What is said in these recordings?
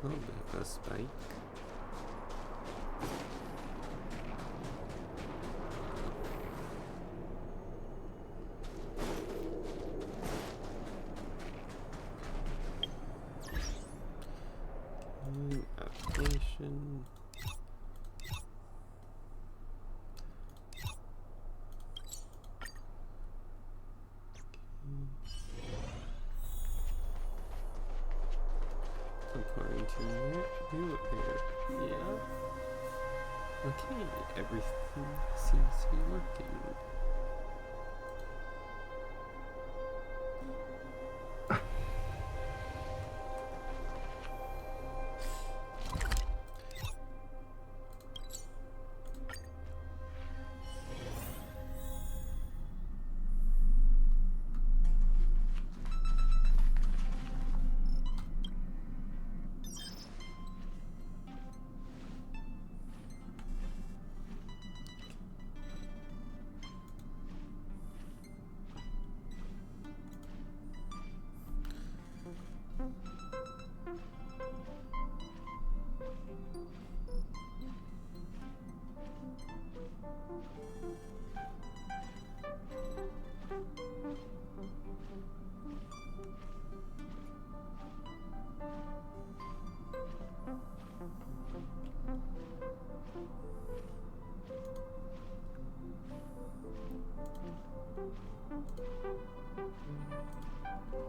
Oh, there goes Spike. Application. According to new air. Yeah. Okay, everything seems to be working.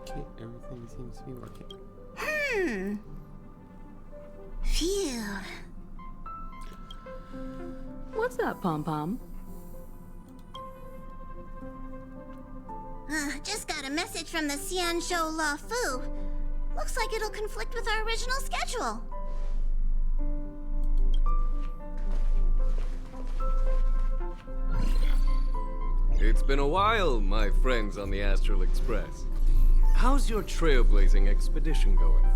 Okay, everything seems to be working. Phew. What's up, Pom-Pom? Just got a message from the Xianzhou La Fu. Looks like it'll conflict with our original schedule. It's been a while, my friends on the Astral Express. How's your trailblazing expedition going?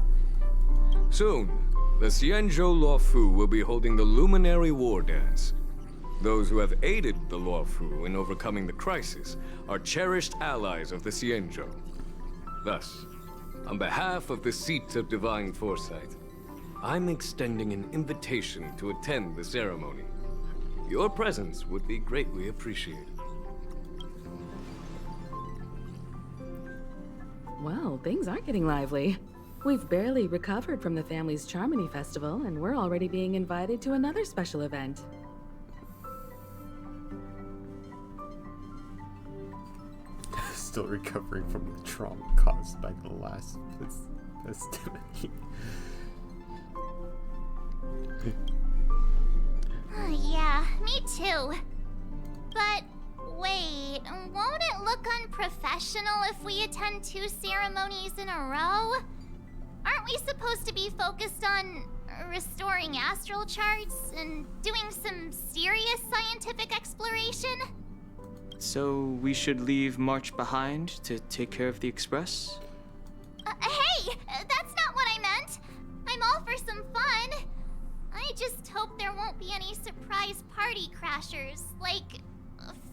Soon, the Xianzhou Luofu will be holding the Luminary War Dance. Those who have aided the Luofu in overcoming the crisis are cherished allies of the Xianzhou. Thus, on behalf of the Seat of Divine Foresight, I'm extending an invitation to attend the ceremony. Your presence would be greatly appreciated. Well, things aren't getting lively. We've barely recovered from the family's Charmony Festival, and we're already being invited to another special event. Still recovering from the trauma caused by the last festivity. Yeah, me too. But wait, won't it look unprofessional if we attend 2 ceremonies in a row? Aren't we supposed to be focused on restoring astral charts and doing some serious scientific exploration? So we should leave March behind to take care of the Express? Hey! That's not what I meant! I'm all for some fun. I just hope there won't be any surprise party crashers, like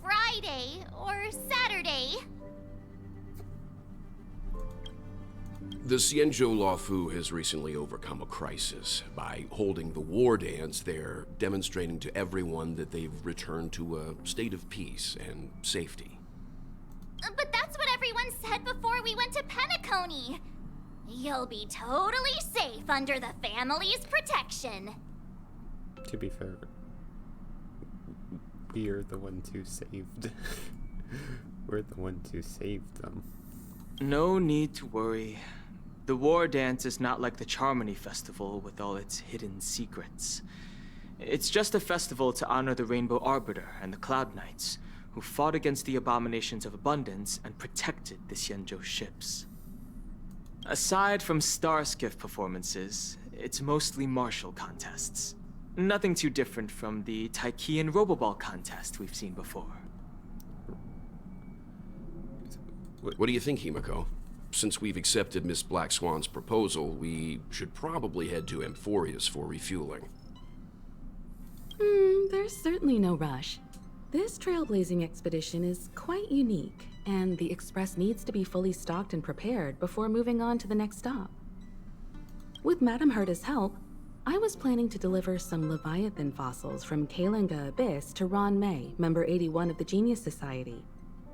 Friday or Saturday. The Xianzhou Luofu has recently overcome a crisis. By holding the war dance, they're demonstrating to everyone that they've returned to a state of peace and safety. But that's what everyone said before we went to Penacony. You'll be totally safe under the family's protection. To be fair, we're the ones who saved. We're the ones who saved them. No need to worry. The War Dance is not like the Charmony Festival with all its hidden secrets. It's just a festival to honor the Rainbow Arbiter and the Cloud Knights, who fought against the abominations of abundance and protected the Xianzhou ships. Aside from star skiff performances, it's mostly martial contests. Nothing too different from the Taikian Roboball contest we've seen before. What do you think, Himiko? Since we've accepted Miss Black Swan's proposal, we should probably head to Amphorius for refueling. There's certainly no rush. This trailblazing expedition is quite unique, and the Express needs to be fully stocked and prepared before moving on to the next stop. With Madame Herta's help, I was planning to deliver some Leviathan fossils from Kalinga Abyss to Ron May, member 81 of the Genius Society.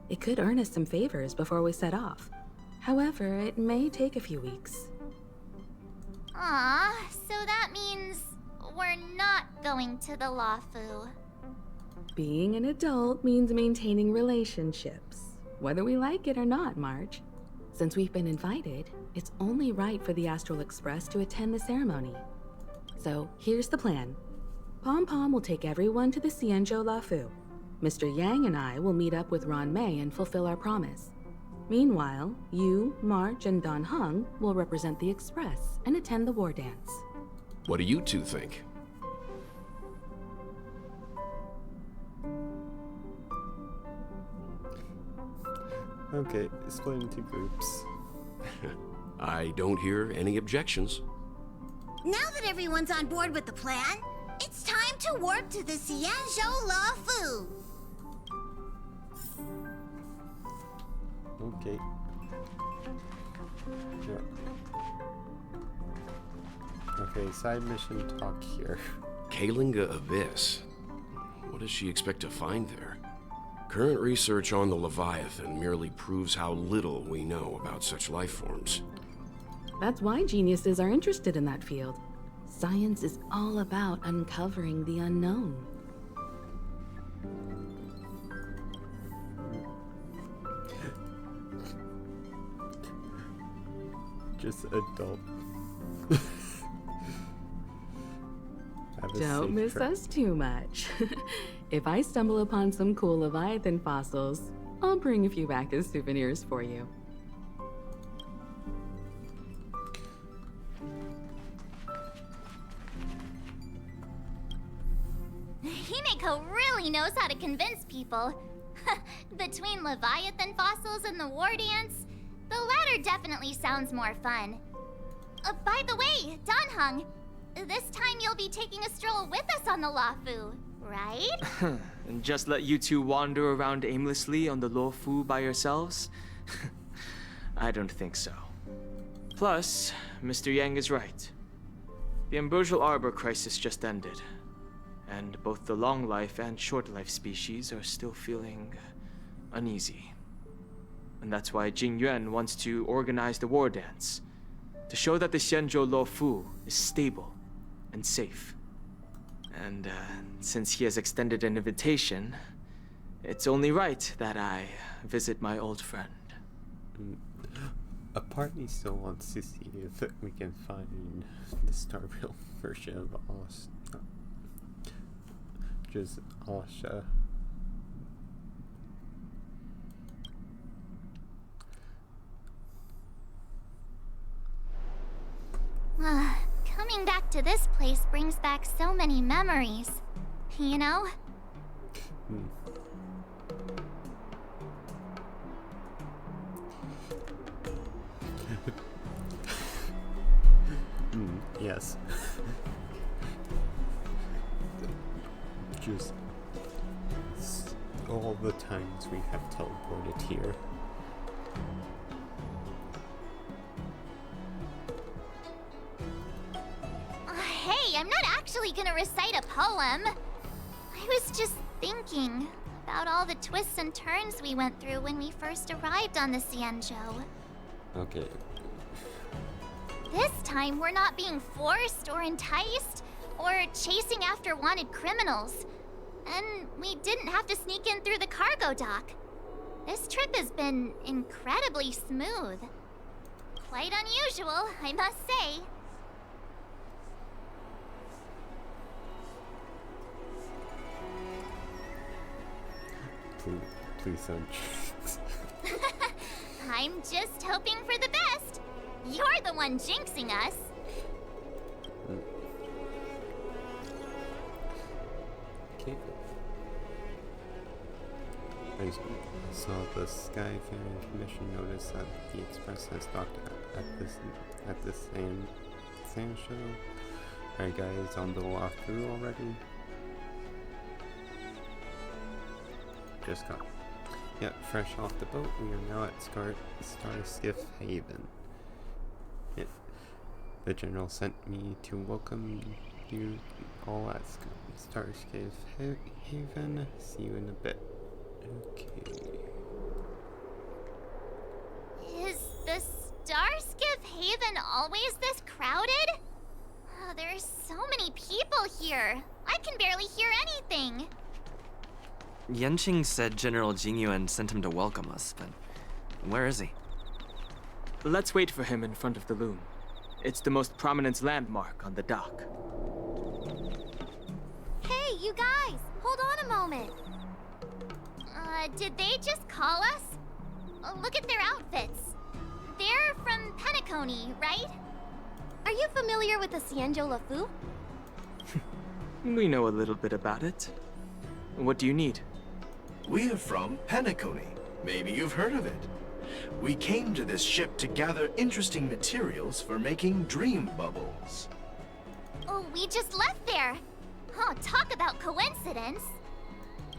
It could earn us some favors before we set off. However, it may take a few weeks. Aw, so that means we're not going to the Lafu. Being an adult means maintaining relationships, whether we like it or not, March. Since we've been invited, it's only right for the Astral Express to attend the ceremony. So here's the plan. Pom Pom will take everyone to the Xianzhou Lafu. Mr. Yang and I will meet up with Ron May and fulfill our promise. Meanwhile, you, March, and Don Hung will represent the Express and attend the war dance. What do you two think? Okay, split into groups. I don't hear any objections. Now that everyone's on board with the plan, it's time to work to the Xianzhou Lafu. Okay. Yeah. Okay, side mission talk here. Kalinga Abyss. What does she expect to find there? Current research on the Leviathan merely proves how little we know about such life forms. That's why geniuses are interested in that field. Science is all about uncovering the unknown. Just adult. Have a Don't safe miss trip. us too much. If I stumble upon some cool Leviathan fossils, I'll bring a few back as souvenirs for you. Himeko really knows how to convince people. Between Leviathan fossils and the war dance, the latter definitely sounds more fun. By the way, Don Hung, this time you'll be taking a stroll with us on the Lafu, right? And just let you two wander around aimlessly on the Luofu by yourselves? I don't think so. Plus, Mr. Yang is right. The Ambrosial Arbor crisis just ended, and both the long life and short life species are still feeling uneasy. And that's why Jing Yuan wants to organize the war dance, to show that the Xianzhou Luofu is stable and safe. And since he has extended an invitation, it's only right that I visit my old friend. A part of me still wants to see if we can find the Starville version of just Asha. Coming back to this place brings back so many memories. You know? Yes. Just all the times we have teleported here. Hey, I'm not actually gonna recite a poem. I was just thinking about all the twists and turns we went through when we first arrived on the Xianzhou. Okay. This time, we're not being forced or enticed or chasing after wanted criminals. And we didn't have to sneak in through the cargo dock. This trip has been incredibly smooth. Quite unusual, I must say. Please don't. I'm just hoping for the best. You're the one jinxing us. Okay. I saw the Skyfaring Commission notice that the Express has docked at the sand show. Are you guys on the walkthrough already? Just got. Yep, fresh off the boat. We are now at Star Skiff Haven. The general sent me to welcome you all at Starscape Haven. See you in a bit. Okay. Is the Starskiff Haven always this crowded? Oh, there's so many people here. I can barely hear anything. Yanqing said General Jingyuan sent him to welcome us, but where is he? Let's wait for him in front of the loom. It's the most prominent landmark on the dock. Hey, you guys! Hold on a moment. Did they just call us? Look at their outfits. They're from Penacony, right? Are you familiar with the Xianzhou Luofu? We know a little bit about it. What do you need? We're from Penacony. Maybe you've heard of it. We came to this ship to gather interesting materials for making dream bubbles. Oh, we just left there. Oh, talk about coincidence.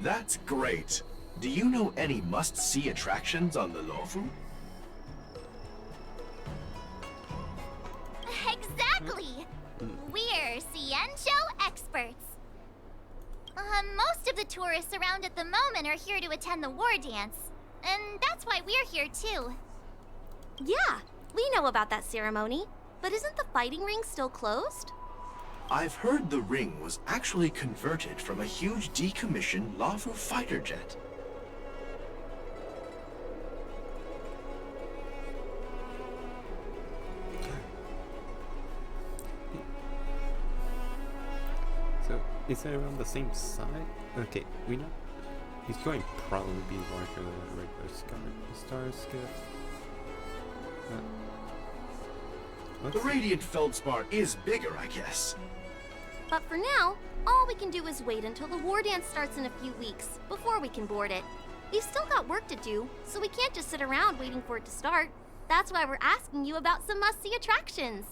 That's great. Do you know any must-see attractions on the Luofu? Exactly! We're Xianzhou experts. Most of the tourists around at the moment are here to attend the war dance. And that's why we're here too. Yeah, we know about that ceremony. But isn't the fighting ring still closed? I've heard the ring was actually converted from a huge decommissioned Luofu fighter jet. So, is it around the same side? Okay, we know. He's going to probably be larger than a regular Starskiff. The Radiant Feldspar is bigger, I guess. But for now, all we can do is wait until the war dance starts in a few weeks before we can board it. We've still got work to do, so we can't just sit around waiting for it to start. That's why we're asking you about some must-see attractions.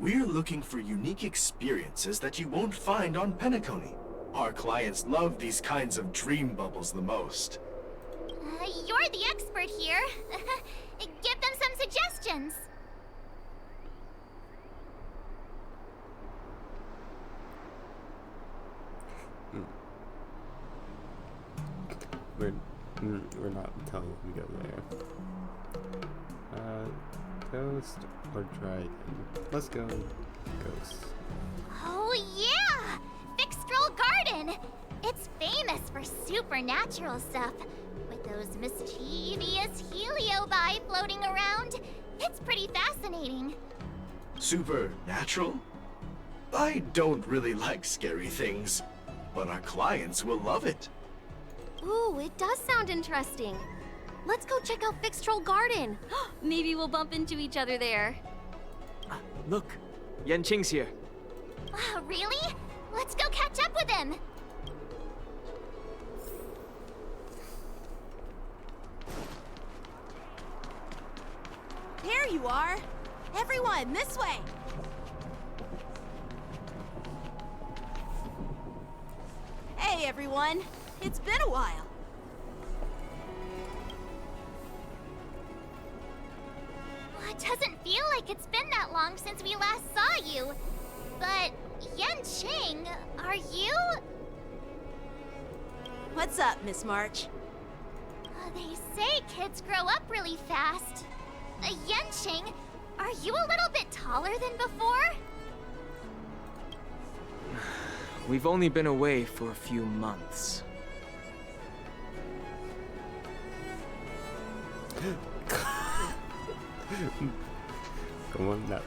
We're looking for unique experiences that you won't find on Penacony. Our clients love these kinds of dream bubbles the most. You're the expert here. Give them some suggestions. We're not telling you to go there. Ghost or dragon? Let's go ghost. Oh yeah! Fixtral Garden! It's famous for supernatural stuff. With those mischievous heliobi floating around. It's pretty fascinating. Supernatural? I don't really like scary things, but our clients will love it. Ooh, it does sound interesting. Let's go check out Fixtral Garden. Maybe we'll bump into each other there. Look, Yanqing's here. Really? Let's go catch up with him. There you are. Everyone, this way. Hey, everyone. It's been a while. It doesn't feel like it's been that long since we last saw you. But, Yanqing, are you? What's up, Miss March? They say kids grow up really fast. Yanqing, are you a little bit taller than before? We've only been away for a few months. Come on, that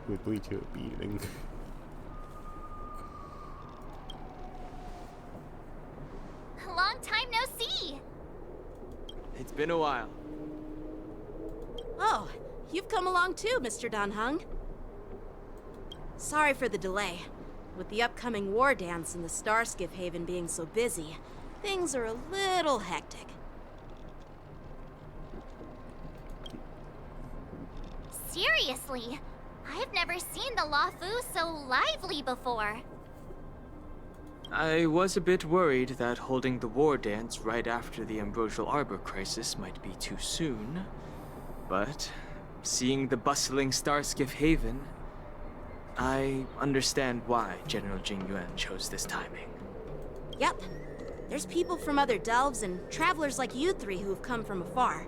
would lead to a beating. Long time no see. It's been a while. Oh, you've come along too, Mr. Danheng. Sorry for the delay. With the upcoming war dance and the Starskiff Haven being so busy, things are a little hectic. Seriously, I've never seen the Luofu so lively before. I was a bit worried that holding the war dance right after the Ambrosial Arbor crisis might be too soon. But seeing the bustling Starskiff Haven, I understand why General Jingyuan chose this timing. Yep. There's people from other delves and travelers like you three who have come from afar.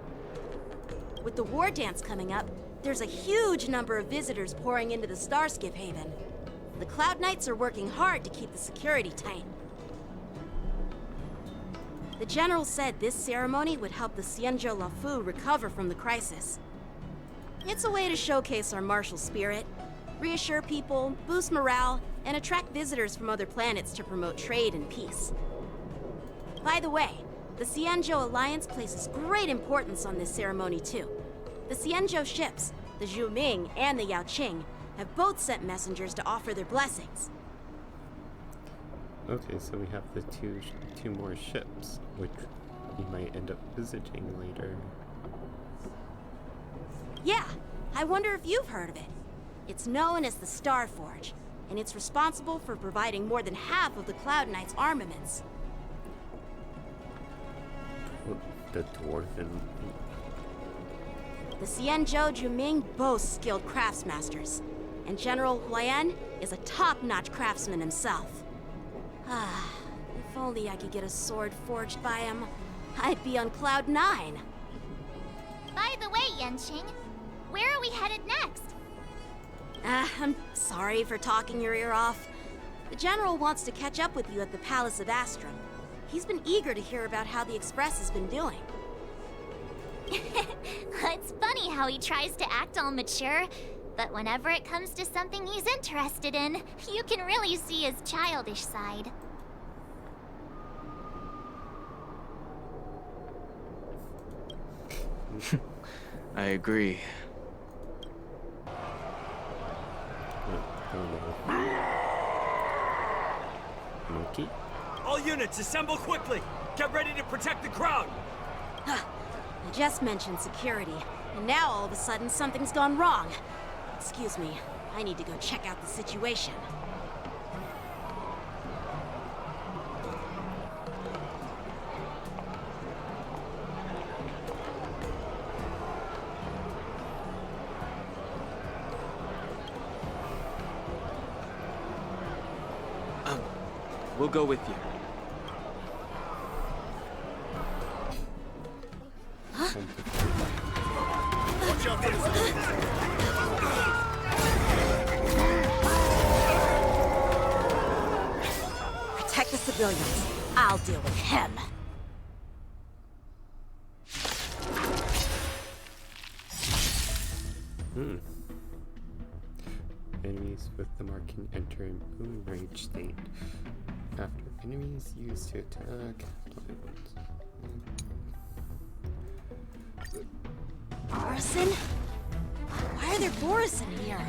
With the war dance coming up, there's a huge number of visitors pouring into the Starskiff Haven. The Cloud Knights are working hard to keep the security tight. The General said this ceremony would help the Xianzhou Luofu recover from the crisis. It's a way to showcase our martial spirit, reassure people, boost morale, and attract visitors from other planets to promote trade and peace. By the way, the Xianzhou Alliance places great importance on this ceremony too. The Xianzhou ships, the Zhu Ming and the Yaoqing, have both sent messengers to offer their blessings. Okay, so we have the two more ships, which we might end up visiting later. Yeah, I wonder if you've heard of it. It's known as the Starforge, and it's responsible for providing more than half of the Cloud Knights' armaments. The dwarven. The Xianzhou Juming boasts skilled craftsmasters, and General Huayan is a top-notch craftsman himself. Ah, if only I could get a sword forged by him, I'd be on Cloud 9. By the way, Yanqing, where are we headed next? I'm sorry for talking your ear off. The General wants to catch up with you at the Palace of Astrum. He's been eager to hear about how the Express has been doing. It's funny how he tries to act all mature, but whenever it comes to something he's interested in, you can really see his childish side. I agree. Oh no. Monkey? All units, assemble quickly! Get ready to protect the crowd! I just mentioned security, and now all of a sudden something's gone wrong. Excuse me, I need to go check out the situation. We'll go with you. Watch out for Protect the civilians. I'll deal with him. Enemies with the marking enter in boom rage state. After enemies used to attack. Borison? Why are there Borison here?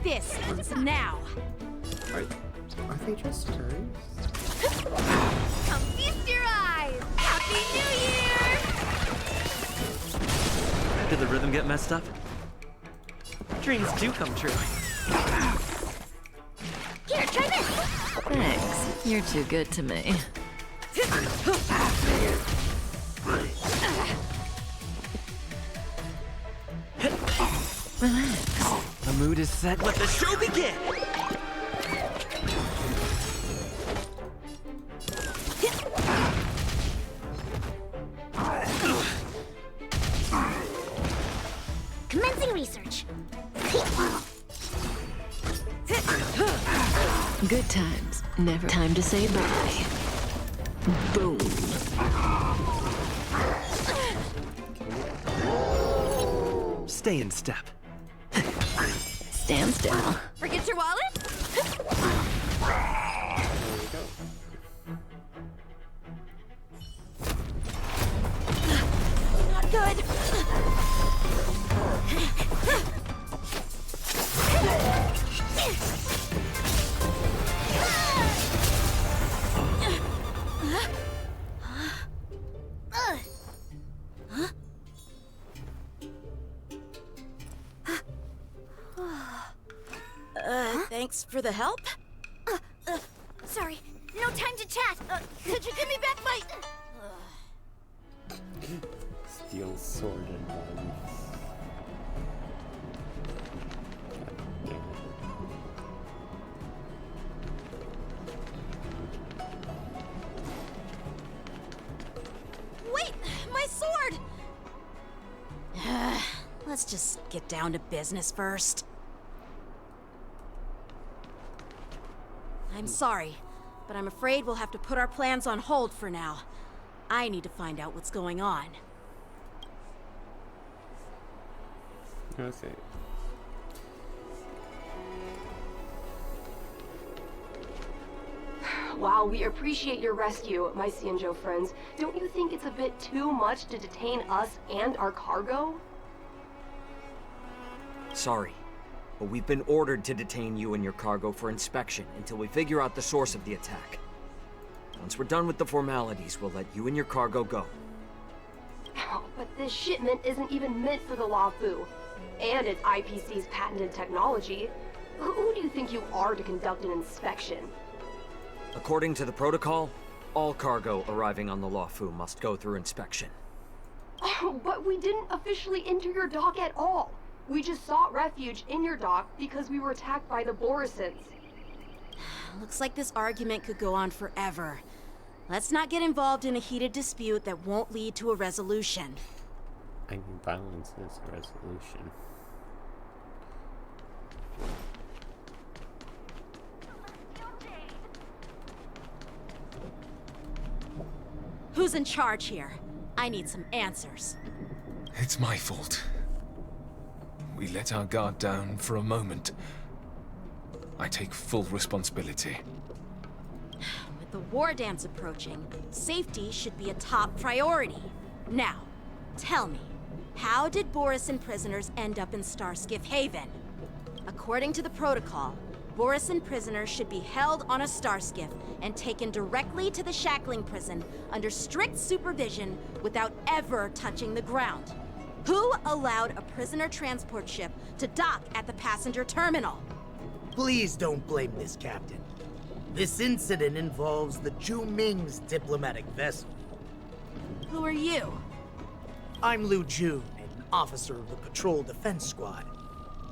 This ends now. Are they just turns? Come feast your eyes! Happy New Year! Did the rhythm get messed up? Dreams do come true. Here, try this! Thanks. You're too good to me. Relax. The mood is set. Let the show begin! Commencing research. Good times. Never time to say bye. Boom. Stay in step. Stand still. Forget your wallet? Not good. Thanks for the help. Sorry, no time to chat. Could you give me back my... Steel sword and one. let's just get down to business first. I'm sorry, but I'm afraid we'll have to put our plans on hold for now. I need to find out what's going on. Okay. While we appreciate your rescue, my Xianzhou friends, don't you think it's a bit too much to detain us and our cargo? Sorry, but we've been ordered to detain you and your cargo for inspection until we figure out the source of the attack. Once we're done with the formalities, we'll let you and your cargo go. Oh, but this shipment isn't even meant for the Luofu, and it's IPC's patented technology. Who do you think you are to conduct an inspection? According to the protocol, all cargo arriving on the Luofu must go through inspection. Oh, but we didn't officially enter your dock at all. We just sought refuge in your dock because we were attacked by the Borisons. Looks like this argument could go on forever. Let's not get involved in a heated dispute that won't lead to a resolution. I mean, violence is a resolution. Who's in charge here? I need some answers. It's my fault. We let our guard down for a moment. I take full responsibility. With the war dance approaching, safety should be a top priority. Now, tell me, how did Borisin prisoners end up in Starskiff Haven? According to the protocol, Borisin prisoners should be held on a Starskiff and taken directly to the shackling prison under strict supervision without ever touching the ground. Who allowed a prisoner transport ship to dock at the passenger terminal? Please don't blame this, Captain. This incident involves the Zhu Ming's diplomatic vessel. Who are you? I'm Lu Jun, an officer of the Patrol Defense Squad.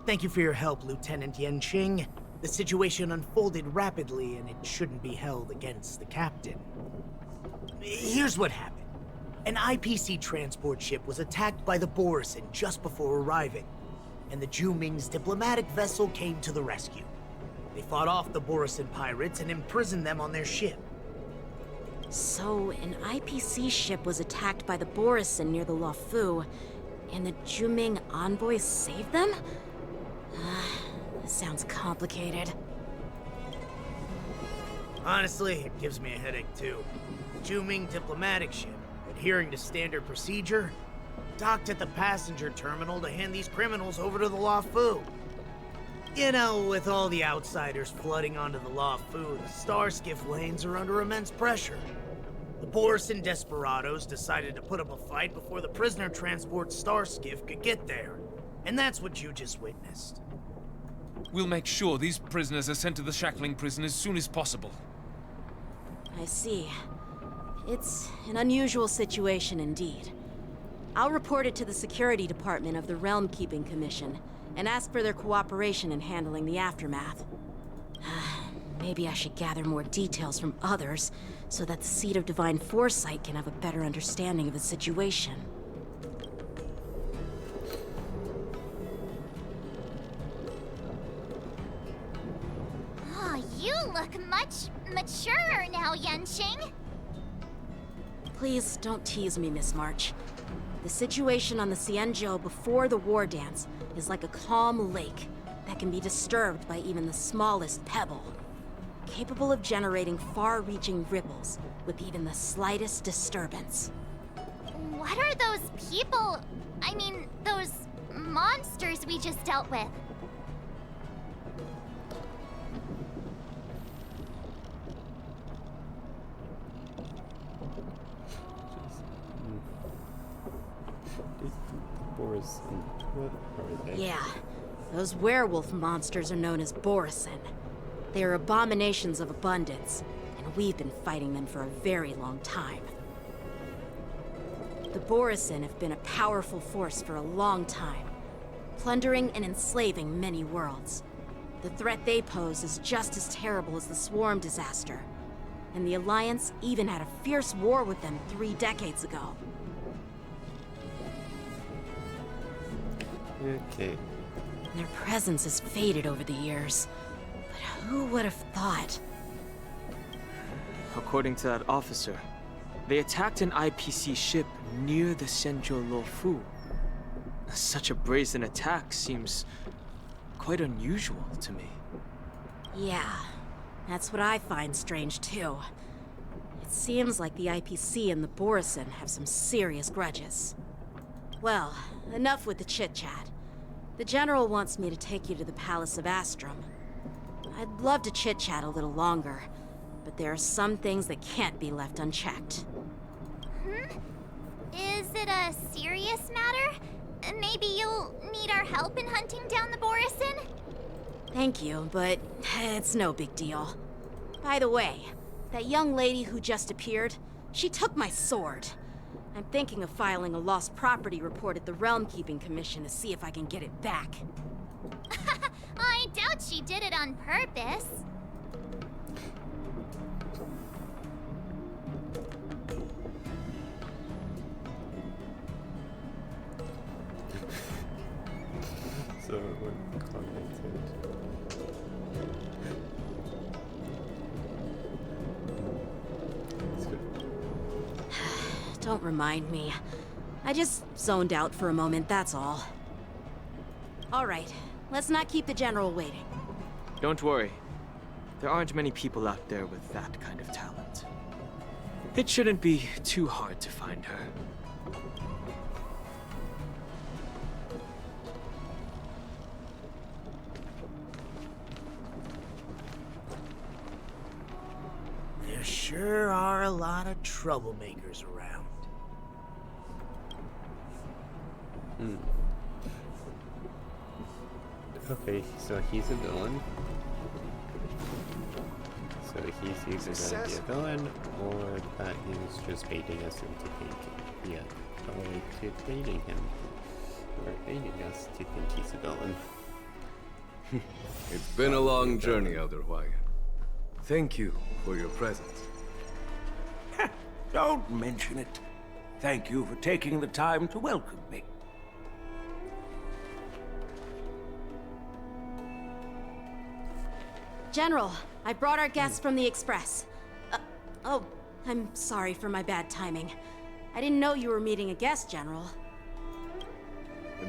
Thank you for your help, Lieutenant Yanqing. The situation unfolded rapidly, and it shouldn't be held against the captain. Here's what happened. An IPC transport ship was attacked by the Borisin just before arriving, and the Zhu Ming's diplomatic vessel came to the rescue. They fought off the Borisin pirates and imprisoned them on their ship. So, an IPC ship was attacked by the Borisin near the Luofu, and the Zhu Ming envoys saved them? This sounds complicated. Honestly, it gives me a headache too. Zhu Ming diplomatic ship, adhering to standard procedure, docked at the passenger terminal to hand these criminals over to the Luofu. You know, with all the outsiders flooding onto the Luofu, the Starskiff lanes are under immense pressure. The Borisin desperados decided to put up a fight before the prisoner transport Starskiff could get there. And that's what you just witnessed. We'll make sure these prisoners are sent to the shackling prison as soon as possible. I see. It's an unusual situation indeed. I'll report it to the security department of the Realm Keeping Commission and ask for their cooperation in handling the aftermath. Maybe I should gather more details from others so that the Seat of Divine Foresight can have a better understanding of the situation. Oh, you look much maturer now, Yanqing. Please don't tease me, Miss March. The situation on the Xianzhou before the war dance is like a calm lake that can be disturbed by even the smallest pebble, capable of generating far-reaching ripples with even the slightest disturbance. What are those people? I mean, those monsters we just dealt with? What are they? Yeah, those werewolf monsters are known as Borisin. They are abominations of abundance, and we've been fighting them for a very long time. The Borisin have been a powerful force for a long time, plundering and enslaving many worlds. The threat they pose is just as terrible as the Swarm disaster, and the Alliance even had a fierce war with them 3 decades ago. Okay. Their presence has faded over the years. But who would have thought? According to that officer, they attacked an IPC ship near the Xianzhou Luofu. Such a brazen attack seems quite unusual to me. Yeah, that's what I find strange too. It seems like the IPC and the Borisin have some serious grudges. Well, enough with the chit-chat. The General wants me to take you to the Palace of Astrum. I'd love to chit-chat a little longer, but there are some things that can't be left unchecked. Is it a serious matter? Maybe you'll need our help in hunting down the Borisin? Thank you, but it's no big deal. By the way, that young lady who just appeared, she took my sword. I'm thinking of filing a lost property report at the Realm Keeping Commission to see if I can get it back. I doubt she did it on purpose. Someone commented. Don't remind me. I just zoned out for a moment, that's all. All right, let's not keep the General waiting. Don't worry. There aren't many people out there with that kind of talent. It shouldn't be too hard to find her. There sure are a lot of troublemakers around. Okay, so he's a villain. So he's either gonna be a villain, or that he's just baiting us into thinking, to baiting him, or baiting us to think he's a villain. It's been a long journey, Elder Huayan. Thank you for your presence. Don't mention it. Thank you for taking the time to welcome me. General, I brought our guests from the Express. Oh, I'm sorry for my bad timing. I didn't know you were meeting a guest, General.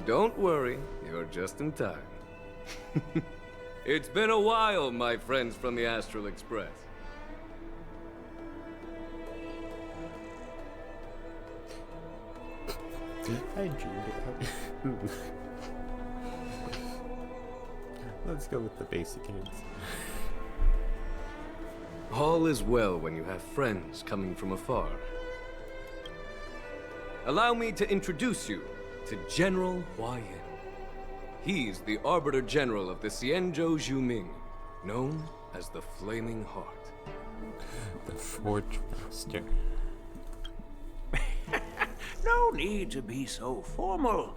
Don't worry, you're just in time. It's been a while, my friends from the Astral Express. I dreamed about it. Let's go with the basic answer. All is well when you have friends coming from afar. Allow me to introduce you to General Huayan. He's the Arbiter General of the Xianzhou Zhuming, known as the Flaming Heart. The Forge Master. No need to be so formal.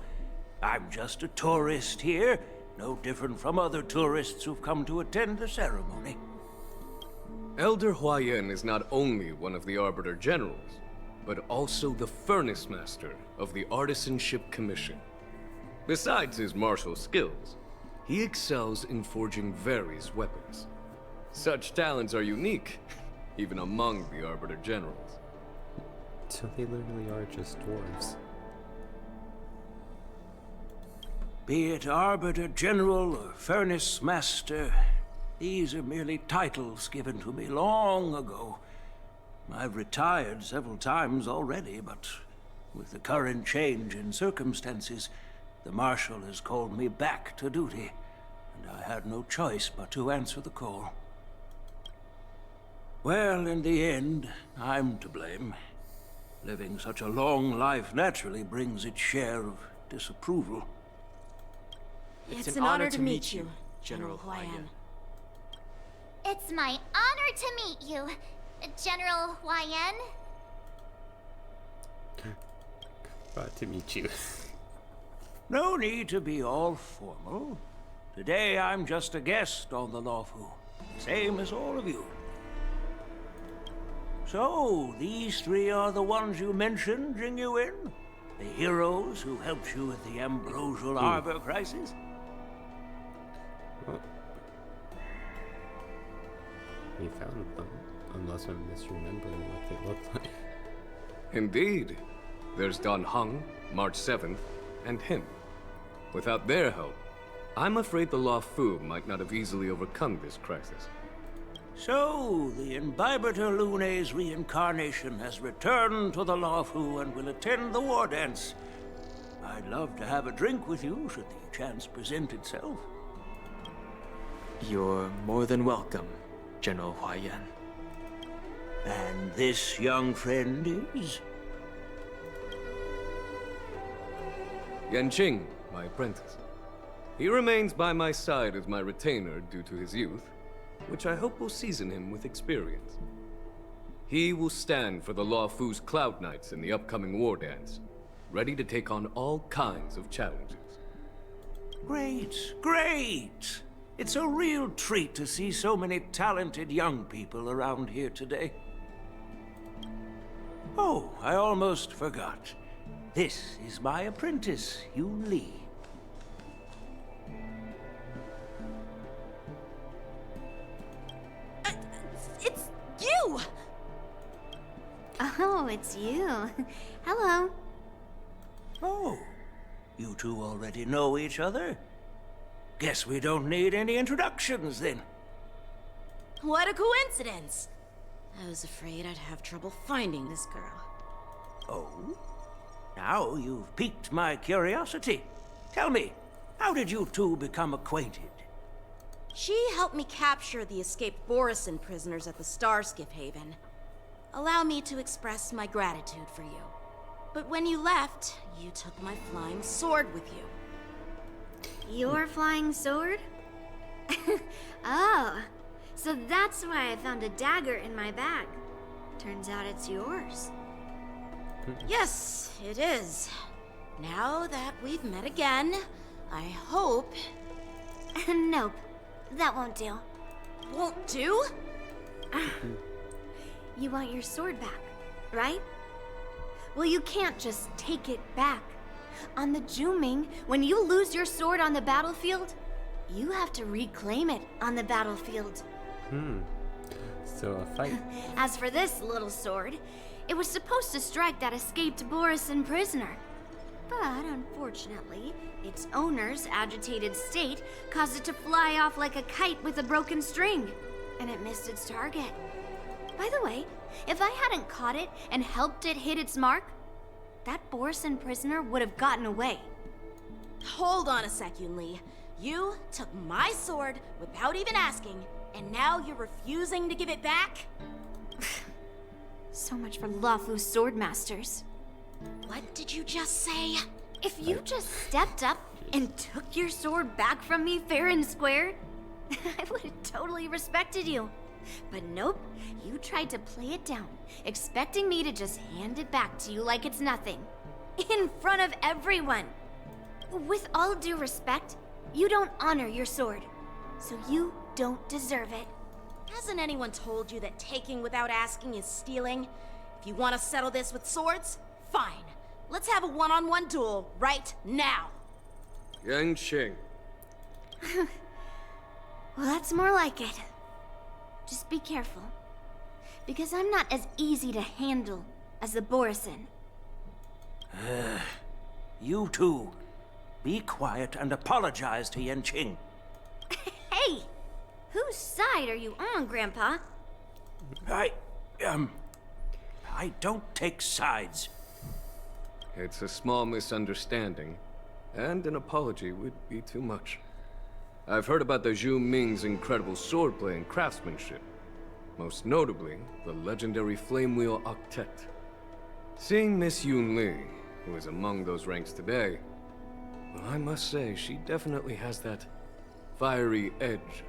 I'm just a tourist here, no different from other tourists who've come to attend the ceremony. Elder Huayan is not only one of the Arbiter Generals, but also the Furnace Master of the Artisanship Commission. Besides his martial skills, he excels in forging various weapons. Such talents are unique, even among the Arbiter Generals. So they literally are just dwarves. Be it Arbiter General or Furnace Master, these are merely titles given to me long ago. I've retired several times already, but with the current change in circumstances, the Marshal has called me back to duty, and I had no choice but to answer the call. Well, in the end, I'm to blame. Living such a long life naturally brings its share of disapproval. It's an honor to meet you, General Huayan. It's my honor to meet you, General Huayan. Glad to meet you. No need to be all formal. Today I'm just a guest on the Luofu, same as all of you. So, these three are the ones you mentioned, Jingyuin? The heroes who helped you with the Ambrosial Arbor crisis? Well, we found them, unless I'm misremembering what they looked like. Indeed. There's Don Hung, March 7th, and him. Without their help, I'm afraid the Luofu might not have easily overcome this crisis. So, the Imbibitor Lune's reincarnation has returned to the Luofu and will attend the war dance. I'd love to have a drink with you should the chance present itself. You're more than welcome, General Huaiyan. And this young friend is? Yanqing, my apprentice. He remains by my side as my retainer due to his youth, which I hope will season him with experience. He will stand for the Luofu's Cloud Knights in the upcoming war dance, ready to take on all kinds of challenges. Great, great! It's a real treat to see so many talented young people around here today. Oh, I almost forgot. This is my apprentice, Yun Li. It's you! Oh, it's you. Hello. Oh, you two already know each other? Guess we don't need any introductions, then. What a coincidence! I was afraid I'd have trouble finding this girl. Oh? Now you've piqued my curiosity. Tell me, how did you two become acquainted? She helped me capture the escaped Borisin prisoners at the Starskiff Haven. Allow me to express my gratitude for you. But when you left, you took my flying sword with you. Your flying sword? Oh, so that's why I found a dagger in my bag. Turns out it's yours. Yes, it is. Now that we've met again, I hope... Nope, that won't do. Won't do? You want your sword back, right? Well, you can't just take it back. On the Zhuming, when you lose your sword on the battlefield, you have to reclaim it on the battlefield. So a fight. As for this little sword, it was supposed to strike that escaped Borisin prisoner. But unfortunately, its owner's agitated state caused it to fly off like a kite with a broken string, and it missed its target. By the way, if I hadn't caught it and helped it hit its mark, that Borisin prisoner would have gotten away. Hold on a sec, Yun Li. You took my sword without even asking, and now you're refusing to give it back? So much for Luofu's swordmasters. What did you just say? If you just stepped up and took your sword back from me fair and square, I would have totally respected you. But nope, you tried to play it down, expecting me to just hand it back to you like it's nothing. In front of everyone. With all due respect, you don't honor your sword, so you don't deserve it. Hasn't anyone told you that taking without asking is stealing? If you want to settle this with swords, fine. Let's have a one-on-one duel right now. Yanqing. Well, that's more like it. Just be careful, because I'm not as easy to handle as the Borisin. You two, be quiet and apologize to Yanqing. Hey! Whose side are you on, Grandpa? I don't take sides. It's a small misunderstanding, and an apology would be too much. I've heard about the Zhu Ming's incredible swordplay and craftsmanship. Most notably, the legendary Flame Wheel Octet. Seeing Miss Yun Li, who is among those ranks today, well, I must say she definitely has that fiery edge.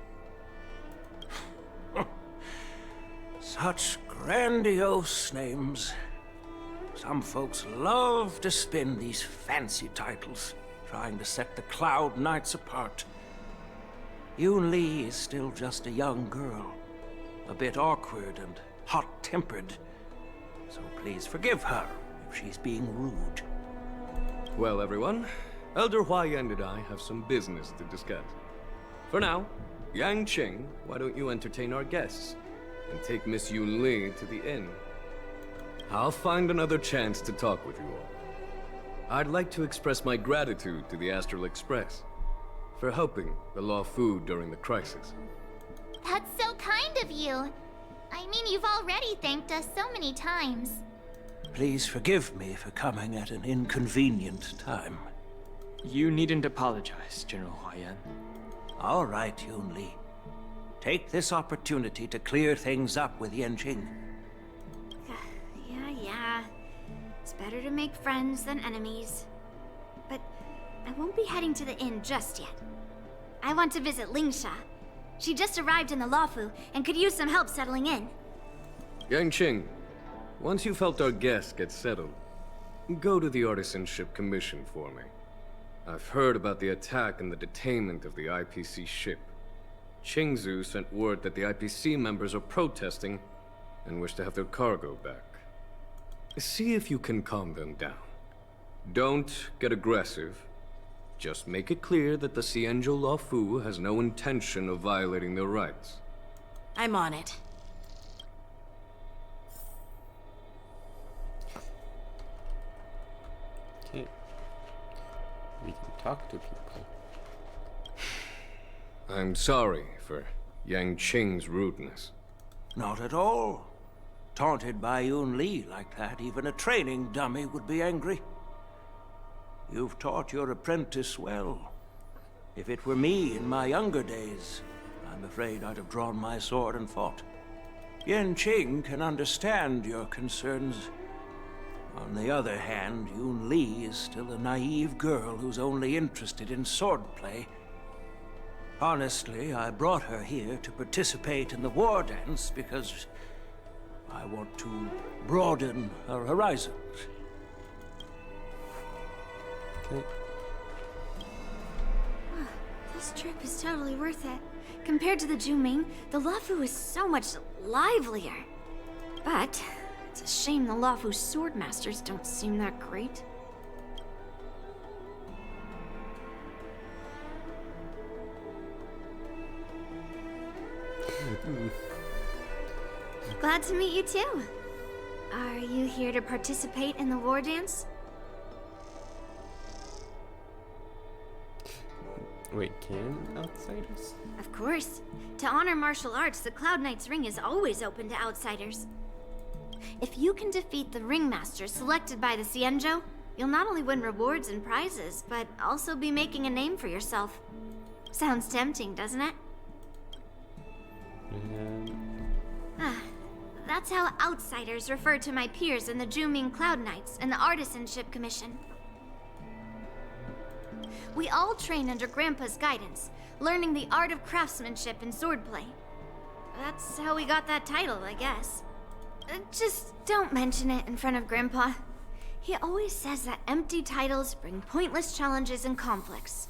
Such grandiose names. Some folks love to spin these fancy titles, trying to set the Cloud Knights apart. Yun Li is still just a young girl, a bit awkward and hot-tempered. So please forgive her if she's being rude. Well, everyone, Elder Huaiyan and I have some business to discuss. For now, Yanqing, why don't you entertain our guests and take Miss Yunli to the inn? I'll find another chance to talk with you all. I'd like to express my gratitude to the Astral Express for helping the Luofu during the crisis. That's so kind of you. I mean, you've already thanked us so many times. Please forgive me for coming at an inconvenient time. You needn't apologize, General Huaiyan. All right, Yunli. Take this opportunity to clear things up with Yanqing. Yeah. It's better to make friends than enemies. But I won't be heading to the inn just yet. I want to visit Lingsha. She just arrived in the Luofu and could use some help settling in. Yanqing, once you've helped our guests get settled, go to the Artisanship Commission for me. I've heard about the attack and the detainment of the IPC ship. Qingzu sent word that the IPC members are protesting and wish to have their cargo back. See if you can calm them down. Don't get aggressive. Just make it clear that the Xianzhou Luofu has no intention of violating their rights. I'm on it. Okay. We can talk to people. I'm sorry for Yanqing's rudeness. Not at all. Taunted by Yunli like that, even a training dummy would be angry. You've taught your apprentice well. If it were me in my younger days, I'm afraid I'd have drawn my sword and fought. Yanqing can understand your concerns. On the other hand, Yunli is still a naive girl who's only interested in swordplay. Honestly, I brought her here to participate in the war dance because I want to broaden her horizons. Okay. This trip is totally worth it. Compared to the Zhuming, the Luofu is so much livelier. But it's a shame the Luofu swordmasters don't seem that great. Glad to meet you too. Are you here to participate in the war dance? Wait, can outsiders? Of course. To honor martial arts, the Cloud Knight's ring is always open to outsiders. If you can defeat the ringmaster selected by the Xianzhou, you'll not only win rewards and prizes, but also be making a name for yourself. Sounds tempting, doesn't it? That's how outsiders refer to my peers in the Zhuming Cloud Knights and the Artisanship Commission. We all train under Grandpa's guidance, learning the art of craftsmanship and swordplay. That's how we got that title, I guess. Just don't mention it in front of Grandpa. He always says that empty titles bring pointless challenges and conflicts.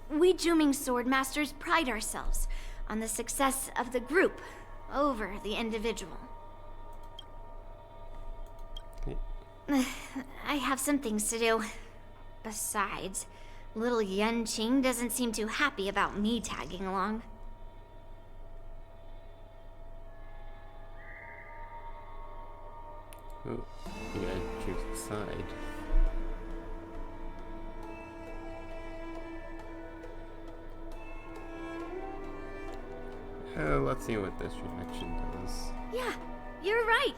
We Zhuming swordmasters pride ourselves on the success of the group over the individual. I have some things to do. Besides, little Yanqing doesn't seem too happy about me tagging along. Oh, you gotta choose a side. Let's see what this reaction does. Yeah, you're right.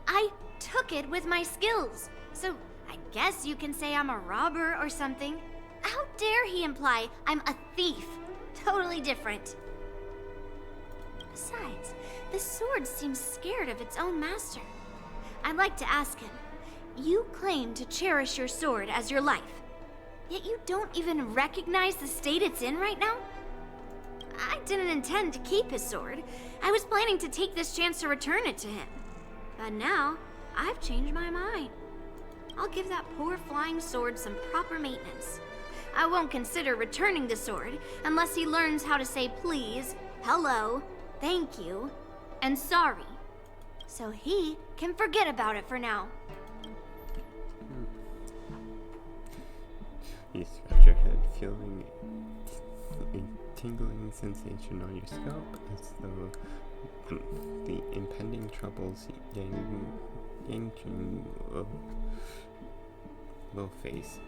I took it with my skills. So I guess you can say I'm a robber or something. How dare he imply I'm a thief? Totally different. Besides, the sword seems scared of its own master. I'd like to ask him, you claim to cherish your sword as your life, yet you don't even recognize the state it's in right now? I didn't intend to keep his sword. I was planning to take this chance to return it to him. But now, I've changed my mind. I'll give that poor flying sword some proper maintenance. I won't consider returning the sword unless he learns how to say please, hello, thank you, and sorry. So he can forget about it for now. You scratch your head, feeling a tingling sensation on your scalp as though the impending troubles Yanqing will face.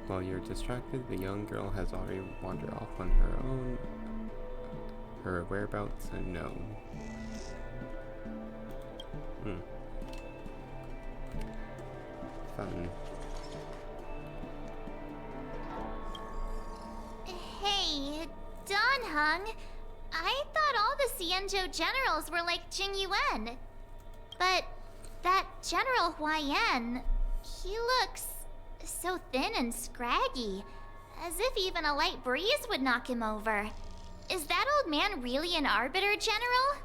While you're distracted, the young girl has already wandered off on her own, her whereabouts unknown. Fun. Hey, Danheng. I thought all the Xianzhou generals were like Jing Yuan. But that General Huaiyan, he looks so thin and scraggy, as if even a light breeze would knock him over. Is that old man really an Arbiter, General?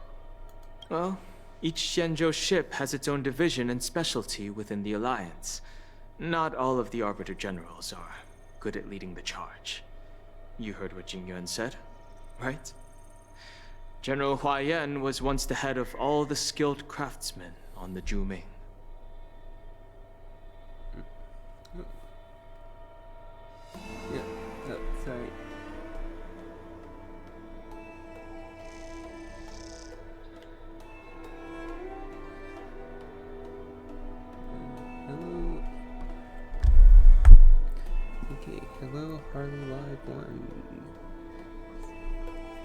Well, each Xianzhou ship has its own division and specialty within the Alliance. Not all of the Arbiter generals are good at leading the charge. You heard what Jing Yuan said, right? General Huaiyan was once the head of all the skilled craftsmen on the Zhu Ming. Yeah, sorry. Hello. Okay, hello, Harley Live 1.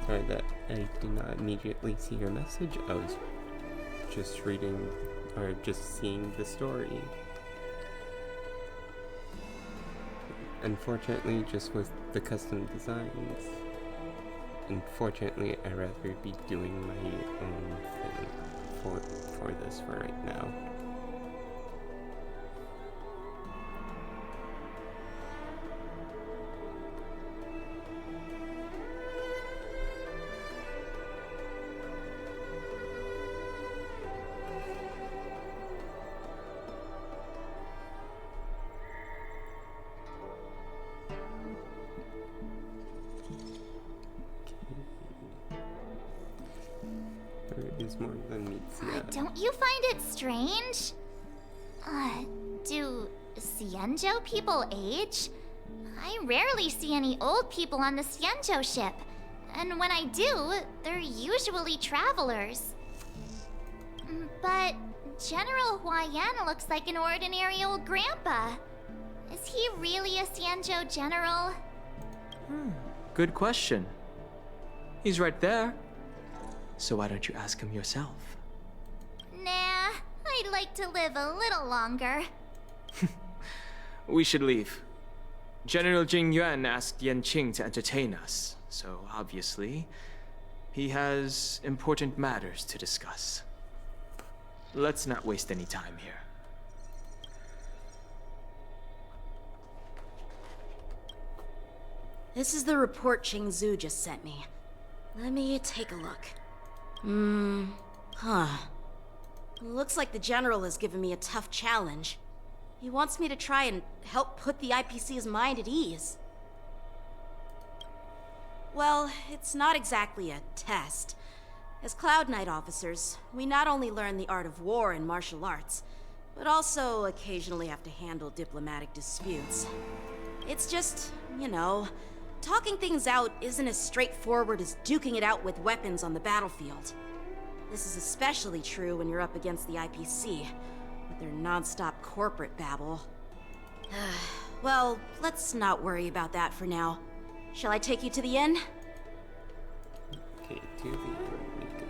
Sorry that I did not immediately see your message. I was just reading, or just seeing the story. Unfortunately, just with the custom designs, unfortunately, I'd rather be doing my own thing for this for right now. More than meets the eye. Don't you find it strange? Do Xianzhou people age? I rarely see any old people on the Xianzhou ship. And when I do, they're usually travelers. But General Huaiyan looks like an ordinary old grandpa. Is he really a Xianzhou general? Good question. He's right there. So why don't you ask him yourself? Nah, I'd like to live a little longer. We should leave. General Jing Yuan asked Yanqing to entertain us, so obviously, he has important matters to discuss. Let's not waste any time here. This is the report Qingzu just sent me. Let me take a look. Looks like the General has given me a tough challenge. He wants me to try and help put the IPC's mind at ease. Well, it's not exactly a test. As Cloud Knight officers, we not only learn the art of war and martial arts, but also occasionally have to handle diplomatic disputes. It's just, you know, talking things out isn't as straightforward as duking it out with weapons on the battlefield. This is especially true when you're up against the IPC, with their non-stop corporate babble. Well, let's not worry about that for now. Shall I take you to the inn? Okay, to the inn we go.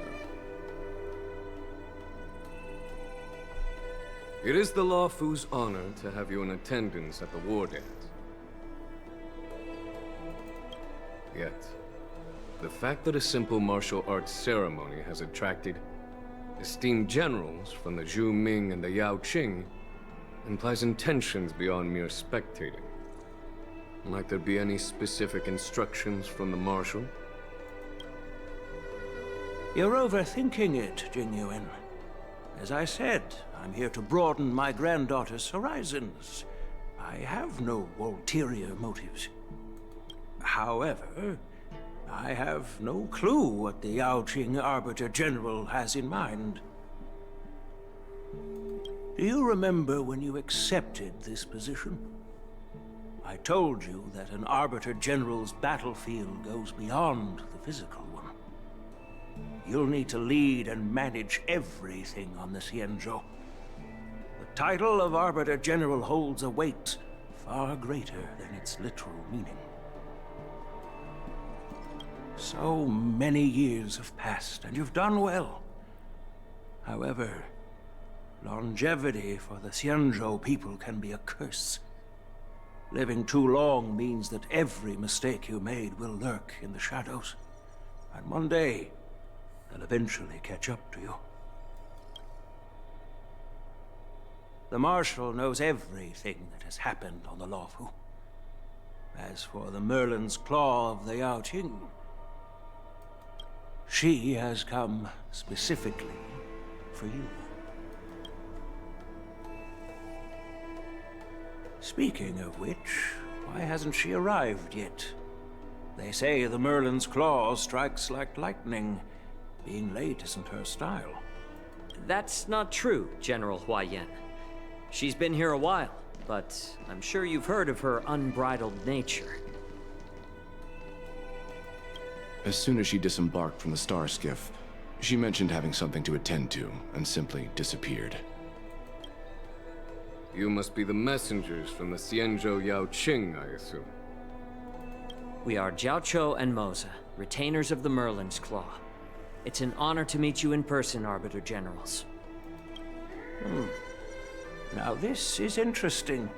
It is the Luofu's honor to have you in attendance at the war dance. Yet, the fact that a simple martial arts ceremony has attracted esteemed generals from the Zhu Ming and the Yao Qing implies intentions beyond mere spectating. Might there be any specific instructions from the Marshal? You're overthinking it, Jing Yuan. As I said, I'm here to broaden my granddaughter's horizons. I have no ulterior motives. However, I have no clue what the Yao Qing Arbiter General has in mind. Do you remember when you accepted this position? I told you that an Arbiter General's battlefield goes beyond the physical one. You'll need to lead and manage everything on the Xianzhou. The title of Arbiter General holds a weight far greater than its literal meaning. So many years have passed, and you've done well. However, longevity for the Xianzhou people can be a curse. Living too long means that every mistake you made will lurk in the shadows. And one day, they'll eventually catch up to you. The Marshal knows everything that has happened on the Luofu. As for the Merlin's Claw of the Yaoqing, she has come specifically for you. Speaking of which, why hasn't she arrived yet? They say the Merlin's Claw strikes like lightning. Being late isn't her style. That's not true, General Huaiyan. She's been here a while, but I'm sure you've heard of her unbridled nature. As soon as she disembarked from the star skiff, she mentioned having something to attend to, and simply disappeared. You must be the messengers from the Xianzhou Yaoqing, I assume. We are Jiaoqiu and Moza, retainers of the Merlin's Claw. It's an honor to meet you in person, Arbiter Generals. Now this is interesting.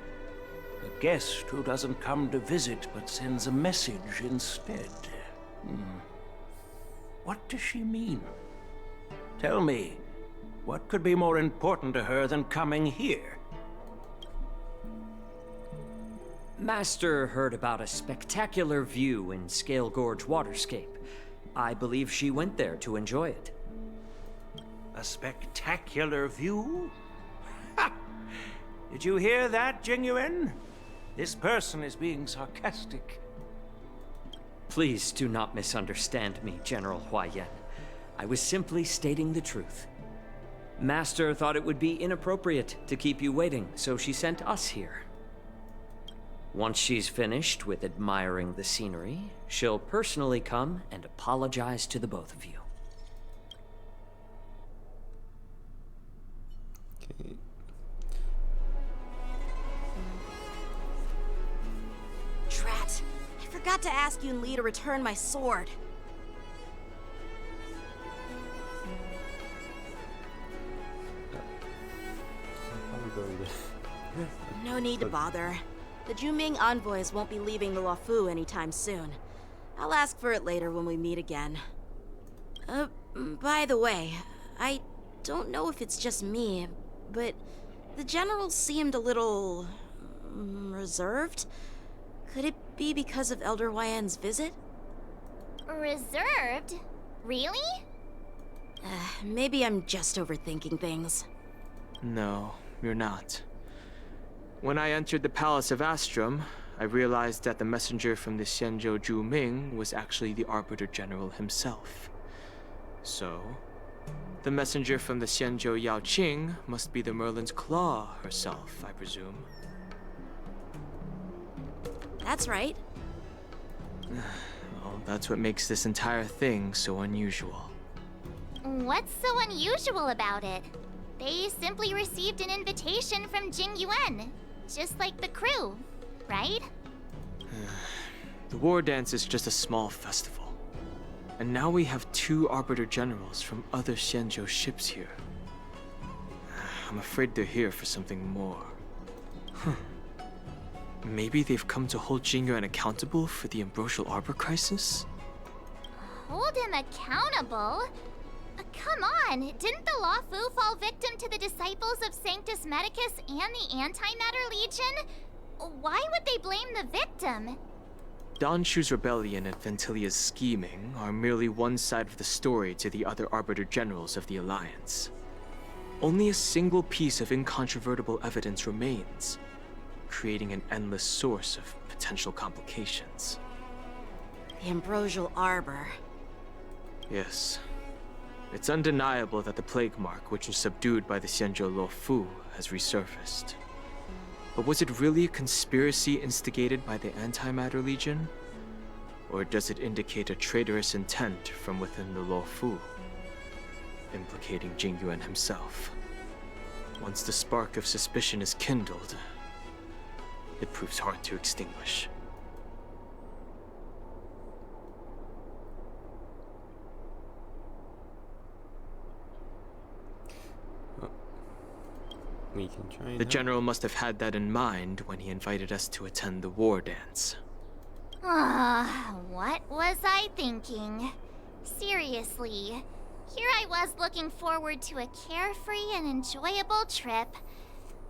A guest who doesn't come to visit but sends a message instead. What does she mean? Tell me, what could be more important to her than coming here? Master heard about a spectacular view in Scale Gorge Waterscape. I believe she went there to enjoy it. A spectacular view? Ha! Did you hear that, Jingyuan? This person is being sarcastic. Please do not misunderstand me, General Huaiyan. I was simply stating the truth. Master thought it would be inappropriate to keep you waiting, so she sent us here. Once she's finished with admiring the scenery, she'll personally come and apologize to the both of you. Okay. Drat! I forgot to ask Yunli to return my sword. No need to bother. The Zhuming envoys won't be leaving the Luofu anytime soon. I'll ask for it later when we meet again. By the way, I don't know if it's just me, but the general seemed a little reserved. Could it be because of Elder Huaiyan's visit? Reserved? Really? Maybe I'm just overthinking things. No, you're not. When I entered the Palace of Astrum, I realized that the messenger from the Xianzhou Zhuming was actually the Arbiter General himself. So, the messenger from the Xianzhou Yaoqing must be the Merlin's Claw herself, I presume. That's right. Well, that's what makes this entire thing so unusual. What's so unusual about it? They simply received an invitation from Jingyuan, just like the crew, right? The war dance is just a small festival. And now we have 2 Arbiter Generals from other Xianzhou ships here. I'm afraid they're here for something more. Maybe they've come to hold Jingyuan accountable for the Ambrosial Arbor crisis? Hold him accountable? Come on, didn't the Luofu fall victim to the disciples of Sanctus Medicus and the Antimatter Legion? Why would they blame the victim? Dan Shu's rebellion and Ventilia's scheming are merely one side of the story to the other Arbiter Generals of the Alliance. Only a single piece of incontrovertible evidence remains, creating an endless source of potential complications. The Ambrosial Arbor. Yes. It's undeniable that the plague mark, which was subdued by the Xianzhou Luofu, has resurfaced. But was it really a conspiracy instigated by the Antimatter Legion? Or does it indicate a traitorous intent from within the Luofu, implicating Jingyuan himself? Once the spark of suspicion is kindled, it proves hard to extinguish. We can try. The general must have had that in mind when he invited us to attend the war dance. What was I thinking? Seriously, here I was looking forward to a carefree and enjoyable trip.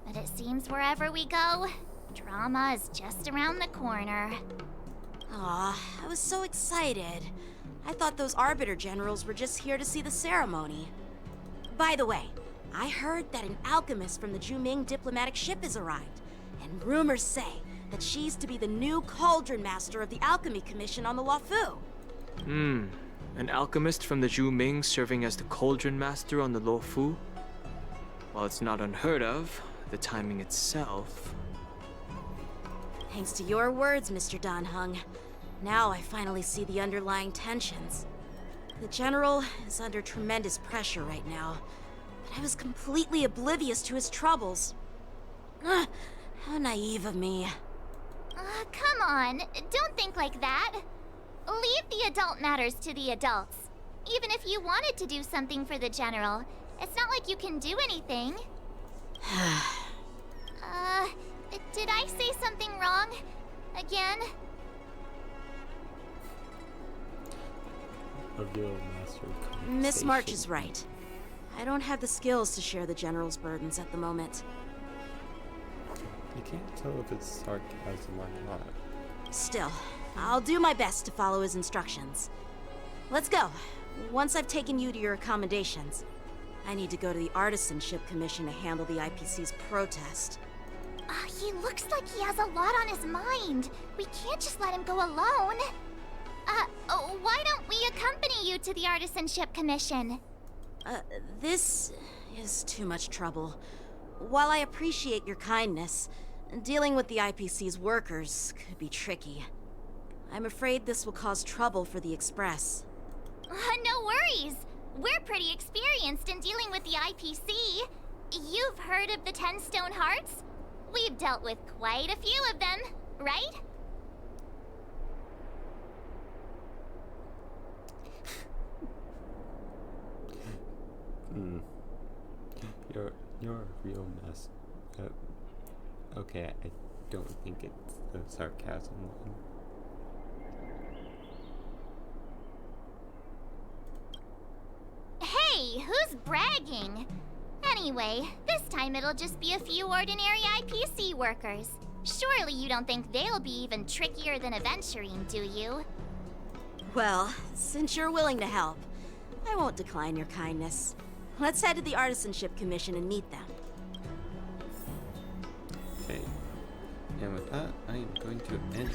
But it seems wherever we go, drama is just around the corner. Aw, I was so excited. I thought those Arbiter Generals were just here to see the ceremony. By the way, I heard that an alchemist from the Zhuming diplomatic ship has arrived, and rumors say that she's to be the new Cauldron Master of the Alchemy Commission on the Luofu. An alchemist from the Zhuming serving as the Cauldron Master on the Luofu? While it's not unheard of, the timing itself... Thanks to your words, Mr. Dan Heng. Now I finally see the underlying tensions. The General is under tremendous pressure right now, but I was completely oblivious to his troubles. How naive of me. Come on, don't think like that. Leave the adult matters to the adults. Even if you wanted to do something for the General, it's not like you can do anything. Did I say something wrong? Again? A real master Miss March is right. I don't have the skills to share the General's burdens at the moment. You can't tell if it's sarcasm or not. Still, I'll do my best to follow his instructions. Let's go. Once I've taken you to your accommodations, I need to go to the Artisanship Commission to handle the IPC's protest. He looks like he has a lot on his mind. We can't just let him go alone. Why don't we accompany you to the Artisanship Commission? This is too much trouble. While I appreciate your kindness, dealing with the IPC's workers could be tricky. I'm afraid this will cause trouble for the Express. No worries. We're pretty experienced in dealing with the IPC. You've heard of the 10 Stone Hearts? We've dealt with quite a few of them, right? You're a real mess. Okay, I don't think it's the sarcasm one. Hey, who's bragging? Anyway, this time it'll just be a few ordinary IPC workers. Surely you don't think they'll be even trickier than Aventurine, do you? Well, since you're willing to help, I won't decline your kindness. Let's head to the Artisanship Commission and meet them. Okay. And with that, I am going to end